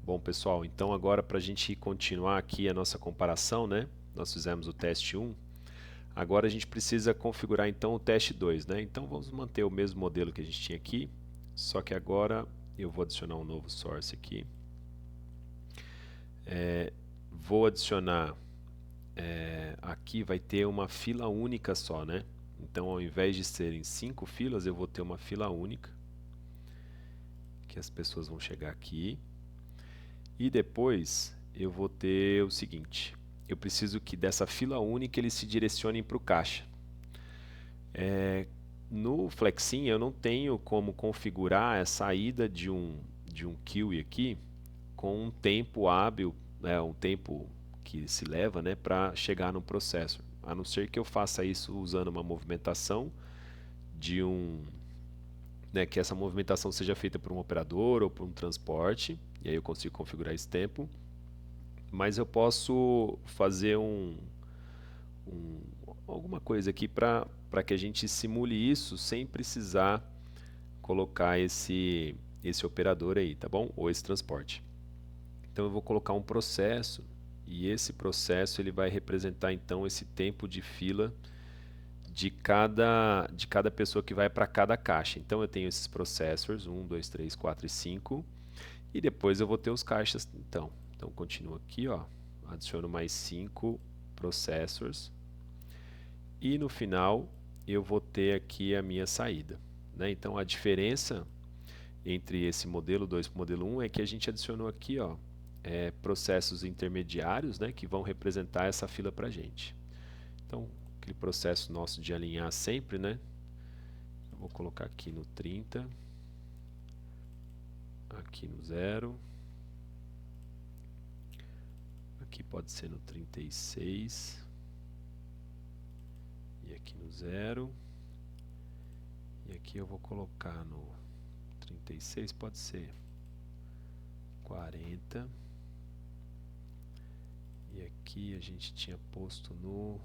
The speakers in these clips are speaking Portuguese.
Bom, pessoal, então agora para a gente continuar aqui a nossa comparação, né? Nós fizemos o teste 1, agora a gente precisa configurar então o teste 2, né? Então vamos manter o mesmo modelo que a gente tinha aqui, só que agora eu vou adicionar um novo source aqui. Vou adicionar, aqui vai ter uma fila única só, né? Então ao invés de serem 5 filas, eu vou ter uma fila única, que as pessoas vão chegar aqui. E depois eu vou ter o seguinte, eu preciso que dessa fila única eles se direcionem para o caixa. No Flexim eu não tenho como configurar a saída de um queue aqui com um tempo hábil, né, um tempo que se leva, né, para chegar no processor. A não ser que eu faça isso usando uma movimentação de um, né, que essa movimentação seja feita por um operador ou por um transporte, e aí eu consigo configurar esse tempo. Mas eu posso fazer alguma coisa aqui para que a gente simule isso sem precisar colocar esse operador aí, tá bom? Ou esse transporte. Então eu vou colocar um processo e esse processo ele vai representar então esse tempo de fila de cada pessoa que vai para cada caixa. Então eu tenho esses processors, 1, 2, 3, 4 e 5, e depois eu vou ter os caixas. Então continuo aqui, ó, adiciono mais 5 processors e no final eu vou ter aqui a minha saída, né? Então a diferença entre esse modelo 2 para o modelo 1 é que a gente adicionou aqui, ó, processos intermediários, né, que vão representar essa fila para a gente. Então aquele processo nosso de alinhar sempre, né? Eu vou colocar aqui no 30, aqui no 0, aqui pode ser no 36 e aqui no 0, e aqui eu vou colocar no 36, pode ser 40, e aqui a gente tinha posto no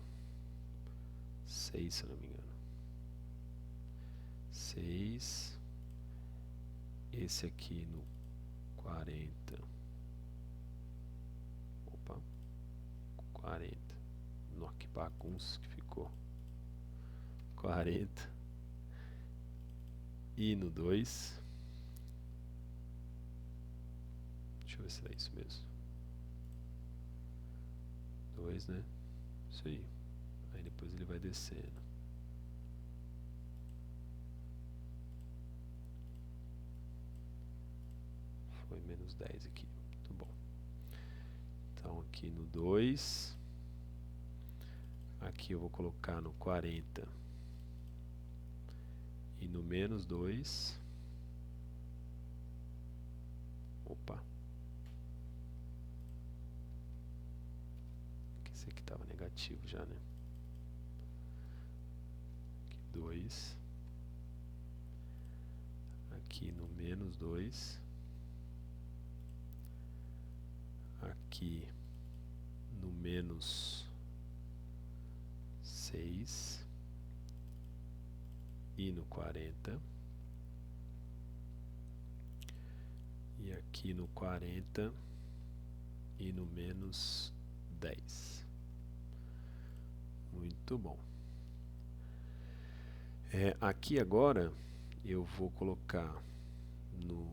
6, se eu não me engano. 6, esse aqui no 40, opa, 40, nossa, que bagunça que ficou, 40, e no 2, deixa eu ver se é isso mesmo, 2, né, isso aí depois ele vai descendo, foi menos 10 aqui, muito bom. Então aqui no 2, aqui eu vou colocar no 40 e no menos 2, opa, esse aqui estava negativo já, né? Aqui 2, aqui no menos 2, aqui no menos 6 e no 40, e aqui no 40 e no menos 10. Muito bom. Aqui agora eu vou colocar no,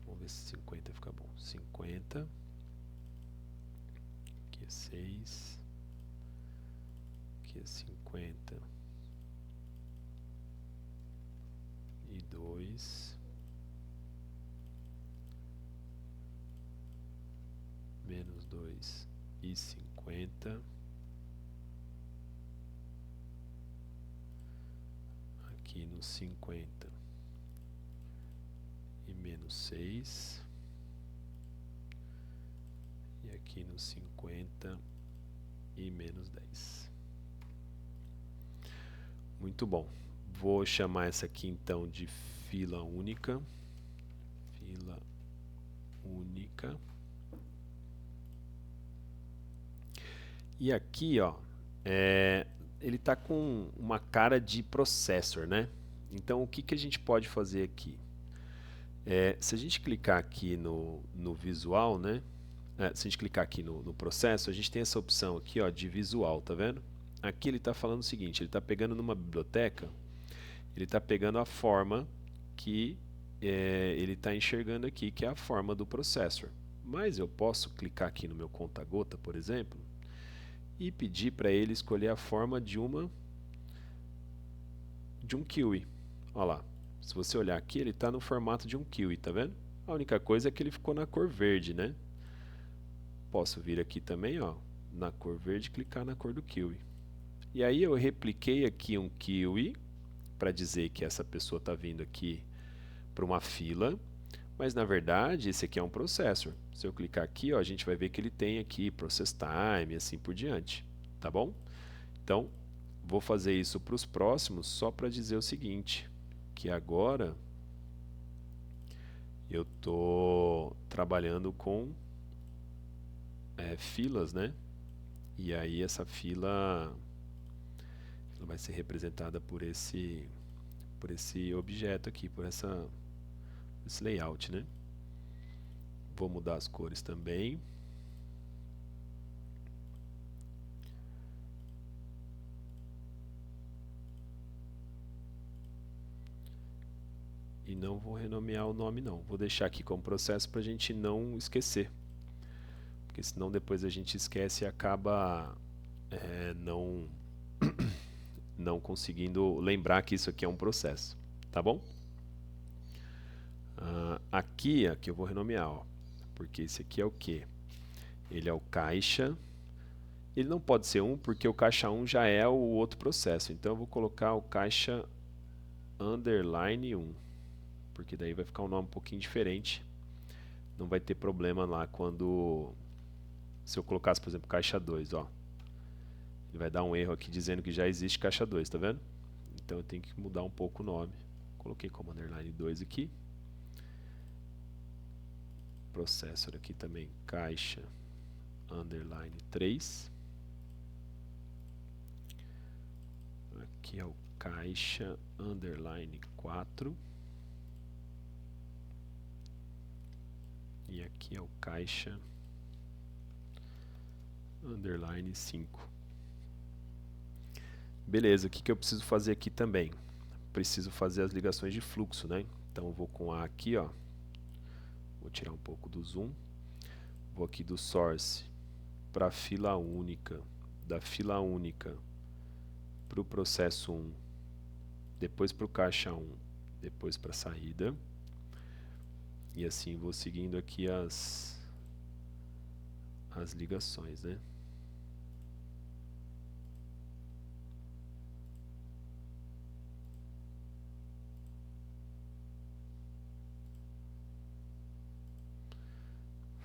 vamos ver se 50 fica bom, 50, aqui é 6, aqui é 50 e 2, menos 2 e 50, aqui no 50 e menos 6, e aqui no 50 e menos 10. Muito bom. Vou chamar essa aqui então de fila única. Fila única. E aqui, ó, ele está com uma cara de processor, né? Então o que a gente pode fazer aqui? Se a gente clicar aqui no visual, né? Se a gente clicar aqui no processo, a gente tem essa opção aqui, ó, de visual, tá vendo? Aqui ele está falando o seguinte, ele está pegando numa biblioteca, ele está pegando a forma que ele está enxergando aqui, que é a forma do processor. Mas eu posso clicar aqui no meu conta-gota, por exemplo, e pedir para ele escolher a forma de um kiwi. Olha lá, se você olhar aqui, ele está no formato de um kiwi, tá vendo? A única coisa é que ele ficou na cor verde, né? Posso vir aqui também, ó, na cor verde, e clicar na cor do kiwi. E aí eu repliquei aqui um kiwi para dizer que essa pessoa está vindo aqui para uma fila, mas na verdade esse aqui é um processor. Se eu clicar aqui, ó, a gente vai ver que ele tem aqui process time e assim por diante, tá bom? Então, vou fazer isso para os próximos só para dizer o seguinte, que agora eu estou trabalhando com filas, né? E aí essa fila vai ser representada por esse objeto aqui, por esse layout, né? Vou mudar as cores também. E não vou renomear o nome não, vou deixar aqui como processo para a gente não esquecer, porque senão depois a gente esquece e acaba não conseguindo lembrar que isso aqui é um processo, tá bom? Aqui eu vou renomear, ó, porque esse aqui é o que? Ele é o caixa, ele não pode ser 1 porque o caixa 1 já é o outro processo, então eu vou colocar o caixa underline 1, porque daí vai ficar um nome um pouquinho diferente, não vai ter problema lá quando, se eu colocasse por exemplo caixa 2, ó, ele vai dar um erro aqui dizendo que já existe caixa 2, tá vendo? Então eu tenho que mudar um pouco o nome, coloquei como underline 2 aqui, processor aqui também, caixa underline 3, aqui é o caixa underline 4 e aqui é o caixa underline 5. Beleza, o que eu preciso fazer aqui também? Preciso fazer as ligações de fluxo, né? Então eu vou com A aqui, ó, vou tirar um pouco do zoom, vou aqui do source para a fila única, da fila única para o processo 1, depois para o caixa 1, depois para a saída, e assim vou seguindo aqui as ligações, né?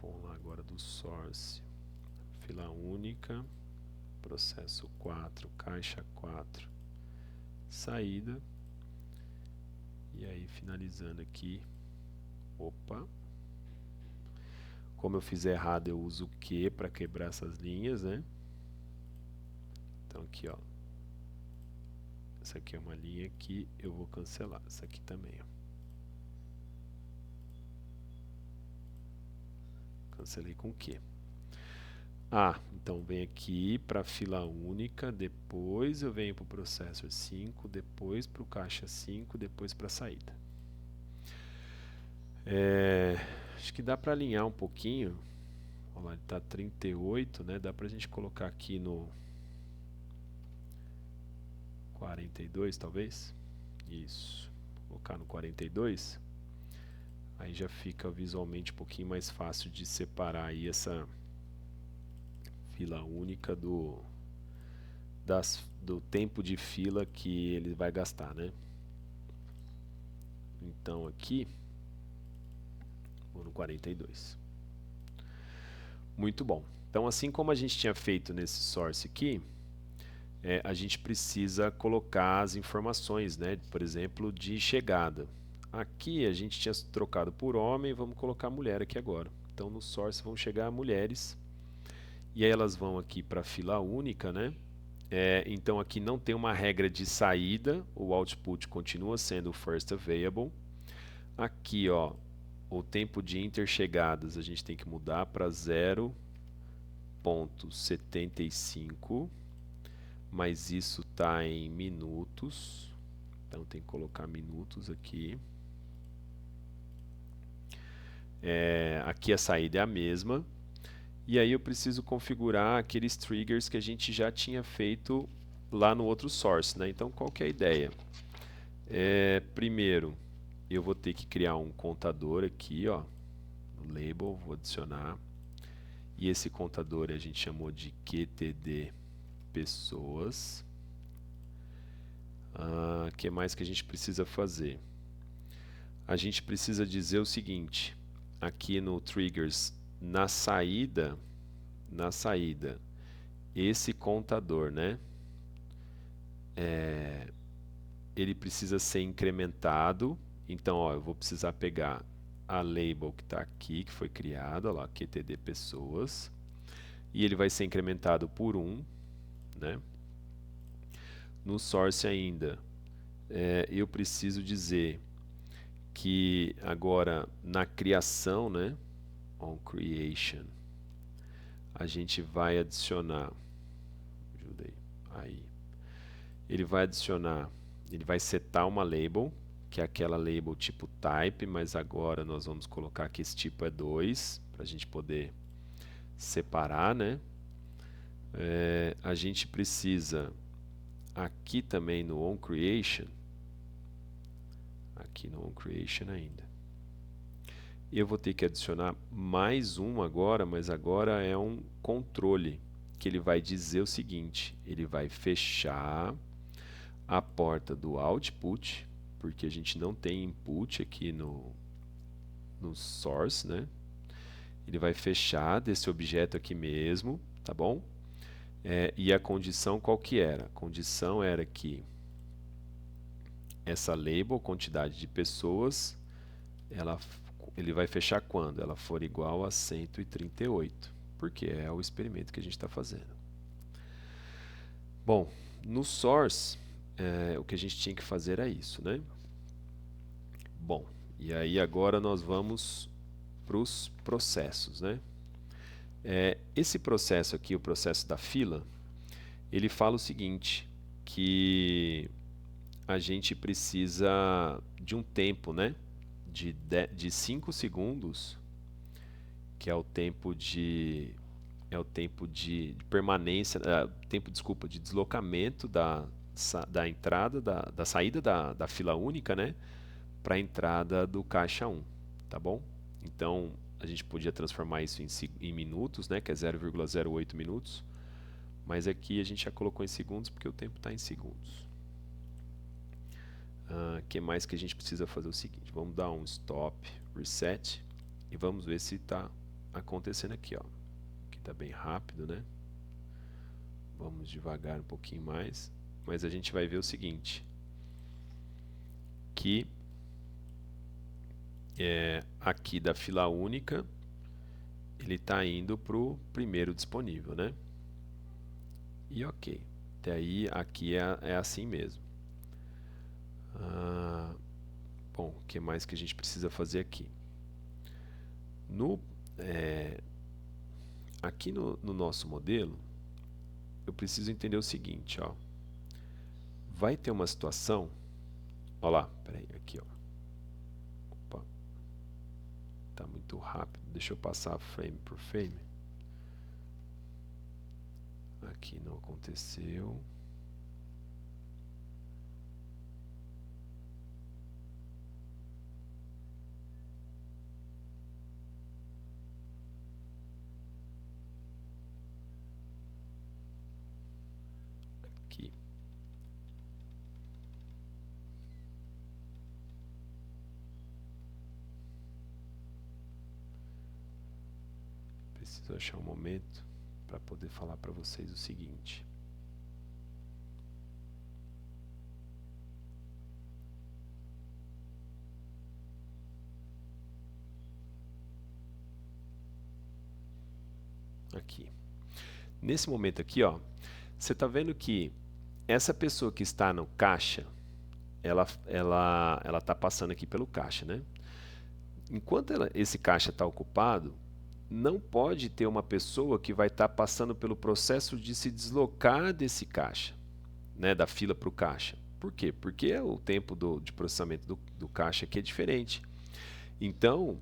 Vamos lá agora do source, fila única, processo 4, caixa 4, saída, e aí finalizando aqui, opa, como eu fiz errado eu uso o Q para quebrar essas linhas, né? Então aqui, ó, essa aqui é uma linha que eu vou cancelar, essa aqui também, ó. Cancelei com Q. Então vem aqui para a fila única, depois eu venho para o processor 5, depois para o caixa 5, depois para a saída. Acho que dá para alinhar um pouquinho. Olha lá, ele está 38, né? Dá para a gente colocar aqui no 42, talvez. Isso. Vou colocar no 42. Aí já fica visualmente um pouquinho mais fácil de separar aí essa fila única do tempo de fila que ele vai gastar, né? Então aqui vou no 42. Muito bom. Então assim como a gente tinha feito nesse source aqui, a gente precisa colocar as informações, né? Por exemplo, de chegada. Aqui a gente tinha trocado por homem, vamos colocar mulher aqui agora. Então no source vão chegar mulheres e aí elas vão aqui para a fila única, né? Então aqui não tem uma regra de saída, o output continua sendo o first available. Aqui, ó, o tempo de interchegadas a gente tem que mudar para 0,75, mas isso está em minutos, então tem que colocar minutos aqui. Aqui a saída é a mesma, e aí eu preciso configurar aqueles triggers que a gente já tinha feito lá no outro source, né? Então qual que é a ideia? Primeiro, eu vou ter que criar um contador aqui, ó, no label, vou adicionar, e esse contador a gente chamou de QTD pessoas. Que mais que a gente precisa fazer? A gente precisa dizer o seguinte, aqui no triggers, na saída, esse contador, né? Ele precisa ser incrementado. Então, ó, eu vou precisar pegar a label que está aqui, que foi criada, lá, QTD pessoas, e ele vai ser incrementado por 1, né? No source ainda, eu preciso dizer que agora na criação, né, on creation, a gente vai adicionar, ele vai adicionar, ele vai setar uma label, que é aquela label tipo type, mas agora nós vamos colocar que esse tipo é 2, para a gente poder separar, né? A gente precisa aqui também no onCreation, aqui no onCreation ainda, eu vou ter que adicionar mais um agora, mas agora é um controle, que ele vai dizer o seguinte, ele vai fechar a porta do output, porque a gente não tem input aqui no source, né? Ele vai fechar desse objeto aqui mesmo, tá bom? E a condição qual que era? A condição era que essa label, quantidade de pessoas, ele vai fechar quando? Ela for igual a 138, porque é o experimento que a gente está fazendo. Bom, no source, o que a gente tinha que fazer é isso, né? Bom, e aí agora nós vamos para os processos, né? Esse processo aqui, o processo da fila, ele fala o seguinte, que a gente precisa de um tempo, né, de 5 segundos, que é o tempo de permanência, desculpa, de deslocamento da entrada, da saída da fila única, né, para a entrada do caixa 1, tá bom? Então a gente podia transformar isso em minutos, né, que é 0,08 minutos, mas aqui a gente já colocou em segundos porque o tempo está em segundos. Que mais que a gente precisa fazer o seguinte, vamos dar um stop, reset, e vamos ver se está acontecendo aqui, ó. Aqui está bem rápido, né? Vamos devagar um pouquinho mais, mas a gente vai ver o seguinte, que aqui da fila única, ele está indo para o primeiro disponível, né? E ok, até aí aqui é assim mesmo. Bom, o que mais que a gente precisa fazer aqui? Aqui no nosso modelo, eu preciso entender o seguinte, ó. Vai ter uma situação, ó lá, peraí, aqui, ó. Opa, tá muito rápido, deixa eu passar frame por frame. Aqui não aconteceu. Aqui. Preciso achar um momento para poder falar para vocês o seguinte. Aqui. Nesse momento aqui, ó, você está vendo que essa pessoa que está no caixa, ela está passando aqui pelo caixa, né? enquanto esse caixa está ocupado, não pode ter uma pessoa que vai estar passando pelo processo de se deslocar desse caixa, né, da fila para o caixa. Por quê? Porque o tempo de processamento do caixa aqui é diferente. Então,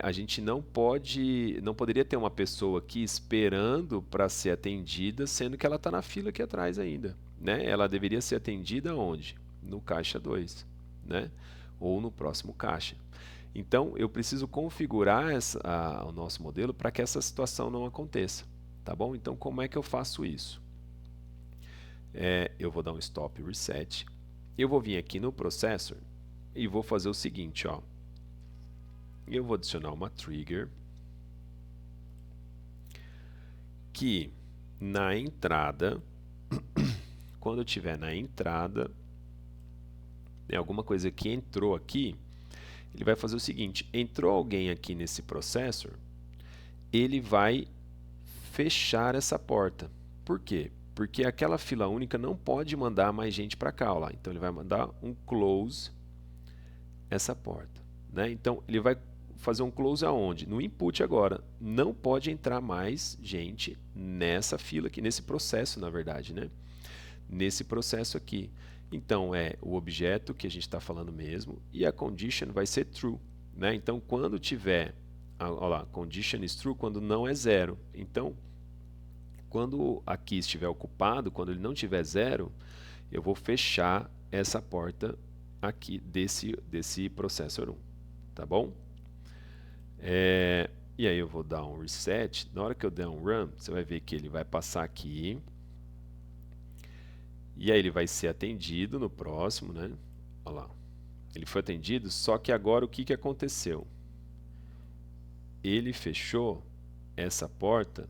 a gente não poderia ter uma pessoa aqui esperando para ser atendida, sendo que ela está na fila aqui atrás ainda, né? Ela deveria ser atendida onde? No caixa 2, né? Ou no próximo caixa. Então, eu preciso configurar o nosso modelo para que essa situação não aconteça, tá bom? Então, como é que eu faço isso? Eu vou dar um stop reset, eu vou vir aqui no processor e vou fazer o seguinte, ó. Eu vou adicionar uma trigger que na entrada, quando eu estiver na entrada, alguma coisa que entrou aqui, ele vai fazer o seguinte: entrou alguém aqui nesse processor, ele vai fechar essa porta. Por quê? Porque aquela fila única não pode mandar mais gente para cá, ó lá. Então ele vai mandar um close essa porta, né? Então ele vai fazer um close aonde? No input agora. Não pode entrar mais gente nessa fila aqui, nesse processo, na verdade, né? Nesse processo aqui. Então é o objeto que a gente está falando mesmo e a condition vai ser true, né? Então quando tiver, olha lá, condition is true quando não é zero. Então quando aqui estiver ocupado, quando ele não tiver zero, eu vou fechar essa porta aqui desse processor 1, tá bom? E aí eu vou dar um reset. Na hora que eu der um run, você vai ver que ele vai passar aqui. E aí ele vai ser atendido no próximo, né? Olha lá. Ele foi atendido, só que agora o que aconteceu? Ele fechou essa porta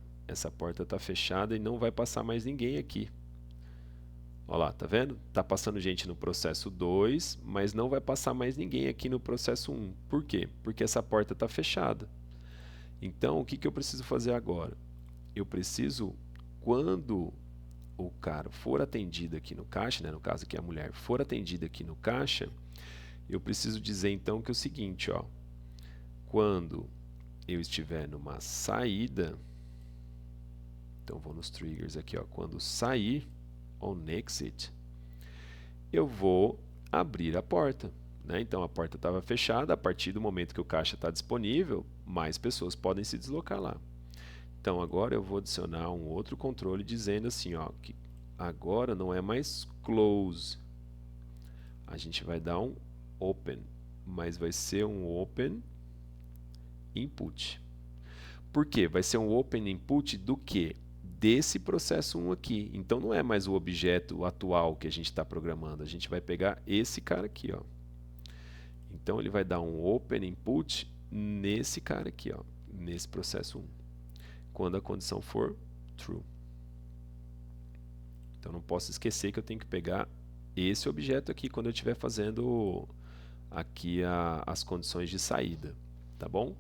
está fechada e não vai passar mais ninguém aqui. Olha lá, tá vendo? Tá passando gente no processo 2, mas não vai passar mais ninguém aqui no processo 1. Por quê? Porque essa porta está fechada. Então, o que eu preciso fazer agora? Eu preciso, quando o cara for atendido aqui no caixa, né, no caso aqui a mulher for atendida aqui no caixa, eu preciso dizer então que é o seguinte, ó, quando eu estiver numa saída, então vou nos triggers aqui, ó, quando sair, on exit, eu vou abrir a porta, né? Então a porta estava fechada, a partir do momento que o caixa está disponível, mais pessoas podem se deslocar lá. Então agora eu vou adicionar um outro controle dizendo assim, ó, que agora não é mais close, a gente vai dar um open, mas vai ser um open input. Por quê? Vai ser um open input do que? Desse processo 1 aqui. Então não é mais o objeto atual que a gente está programando, a gente vai pegar esse cara aqui, ó. Então ele vai dar um open input nesse cara aqui, ó, nesse processo 1, quando a condição for true. Então não posso esquecer que eu tenho que pegar esse objeto aqui quando eu estiver fazendo aqui as condições de saída, tá bom?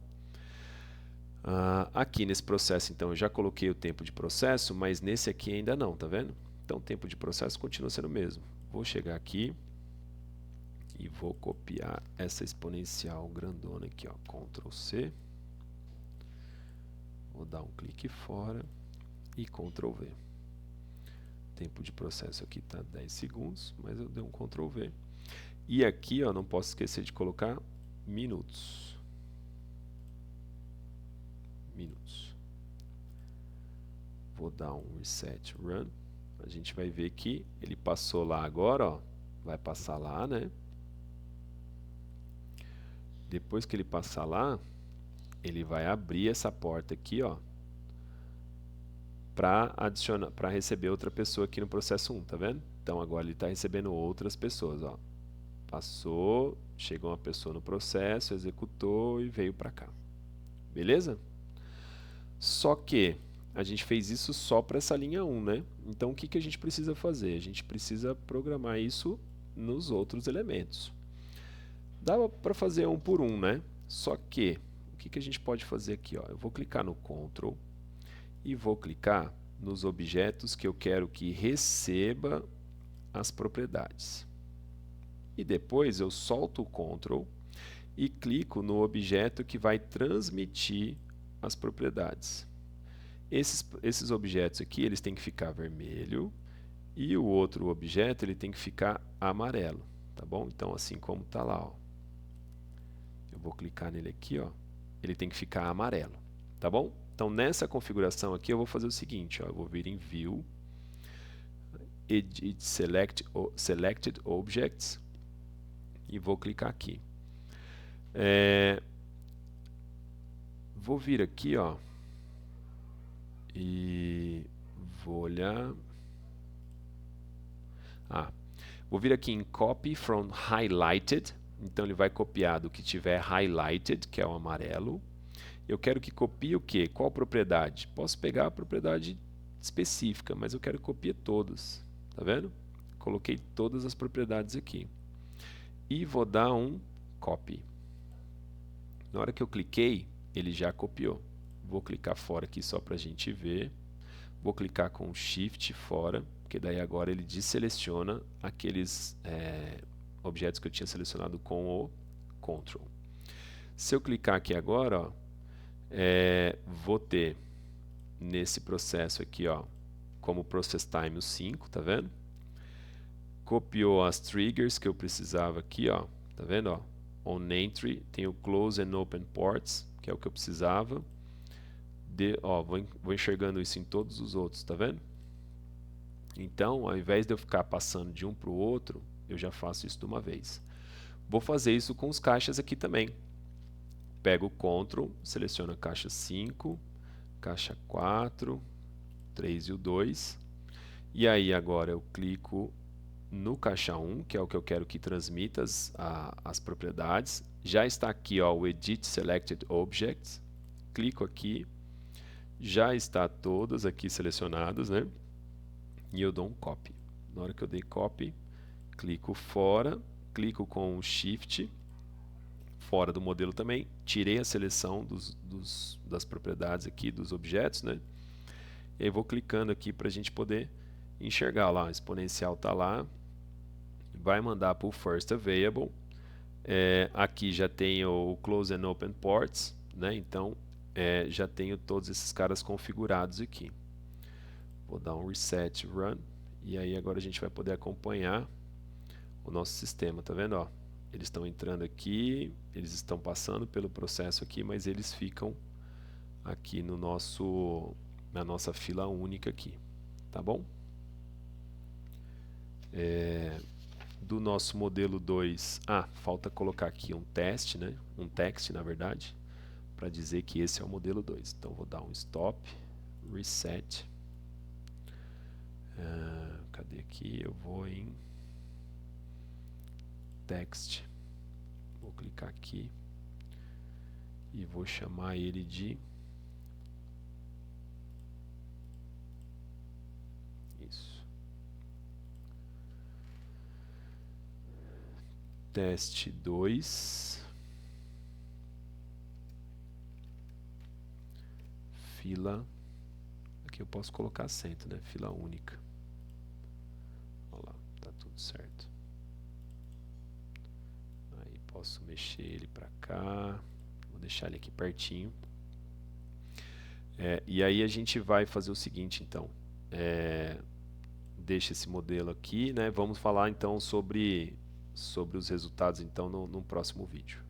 Aqui nesse processo, então, eu já coloquei o tempo de processo, mas nesse aqui ainda não, tá vendo? Então, o tempo de processo continua sendo o mesmo. Vou chegar aqui e vou copiar essa exponencial grandona aqui, ó, Ctrl C. Vou dar um clique fora e Ctrl V. O tempo de processo aqui está 10 segundos, mas eu dei um Ctrl V. E aqui, ó, não posso esquecer de colocar minutos. Vou dar um reset run. A gente vai ver que ele passou lá agora, ó. Vai passar lá, né? Depois que ele passar lá, ele vai abrir essa porta aqui, ó, para adicionar, para receber outra pessoa aqui no processo 1, tá vendo? Então agora ele está recebendo outras pessoas, ó. Passou, chegou uma pessoa no processo, executou e veio para cá. Beleza? Só que a gente fez isso só para essa linha 1, né? Então o que a gente precisa fazer? A gente precisa programar isso nos outros elementos. Dá para fazer um por um, né? Só que o que a gente pode fazer aqui? Ó? Eu vou clicar no Ctrl e vou clicar nos objetos que eu quero que receba as propriedades. E depois eu solto o Ctrl e clico no objeto que vai transmitir as propriedades. Esses objetos aqui, eles têm que ficar vermelho e o outro objeto ele tem que ficar amarelo, tá bom? Então assim como está lá, ó. Eu vou clicar nele aqui, ó. Ele tem que ficar amarelo, tá bom? Então nessa configuração aqui eu vou fazer o seguinte, ó, eu vou vir em View, Edit Selected Objects e vou clicar aqui. Vou vir aqui, ó, e vou olhar. Vou vir aqui em Copy from Highlighted. Então ele vai copiar do que tiver highlighted, que é o amarelo. Eu quero que copie o quê? Qual propriedade? Posso pegar a propriedade específica, mas eu quero que copie todas. Tá vendo? Coloquei todas as propriedades aqui. E vou dar um Copy. Na hora que eu cliquei, ele já copiou. Vou clicar fora aqui só para a gente ver. Vou clicar com Shift fora, porque daí agora ele deseleciona aqueles objetos que eu tinha selecionado com o Ctrl. Se eu clicar aqui agora, ó, vou ter nesse processo aqui, ó, como Process Time o 5, tá vendo? Copiou as triggers que eu precisava aqui, ó, tá vendo? Ó? On Entry tem o Close and Open Ports, que é o que eu precisava. Vou enxergando isso em todos os outros, tá vendo? Então, ao invés de eu ficar passando de um para o outro, eu já faço isso de uma vez. Vou fazer isso com os caixas aqui também. Pego o Ctrl, seleciono a caixa 5, caixa 4, 3 e o 2. E aí agora eu clico no caixa 1, que é o que eu quero que transmita as propriedades. Já está aqui, ó, o Edit Selected Objects. Clico aqui. Já está todas aqui selecionadas, né? E eu dou um Copy. Na hora que eu dei Copy, clico fora, clico com o Shift, fora do modelo também, tirei a seleção das propriedades aqui, dos objetos, né? E aí vou clicando aqui para a gente poder enxergar lá. O exponencial está lá, vai mandar para o First Available. Aqui já tem o Close and Open Ports, né? Então já tenho todos esses caras configurados aqui. Vou dar um Reset Run e aí agora a gente vai poder acompanhar o nosso sistema, tá vendo? Ó, eles estão entrando aqui, eles estão passando pelo processo aqui, mas eles ficam aqui no na nossa fila única aqui, tá bom? Do nosso modelo 2, falta colocar aqui um teste, né? Um text, na verdade, para dizer que esse é o modelo 2. Então vou dar um Stop, Reset. Cadê aqui? Eu vou em Text. Vou clicar aqui e vou chamar ele de isso. Teste 2. Fila. Aqui eu posso colocar acento, né? Fila única. Olha lá, tá tudo certo. Aí posso mexer ele para cá. Vou deixar ele aqui pertinho. E aí a gente vai fazer o seguinte, então. Deixa esse modelo aqui, né? Vamos falar então sobre os resultados então no próximo vídeo.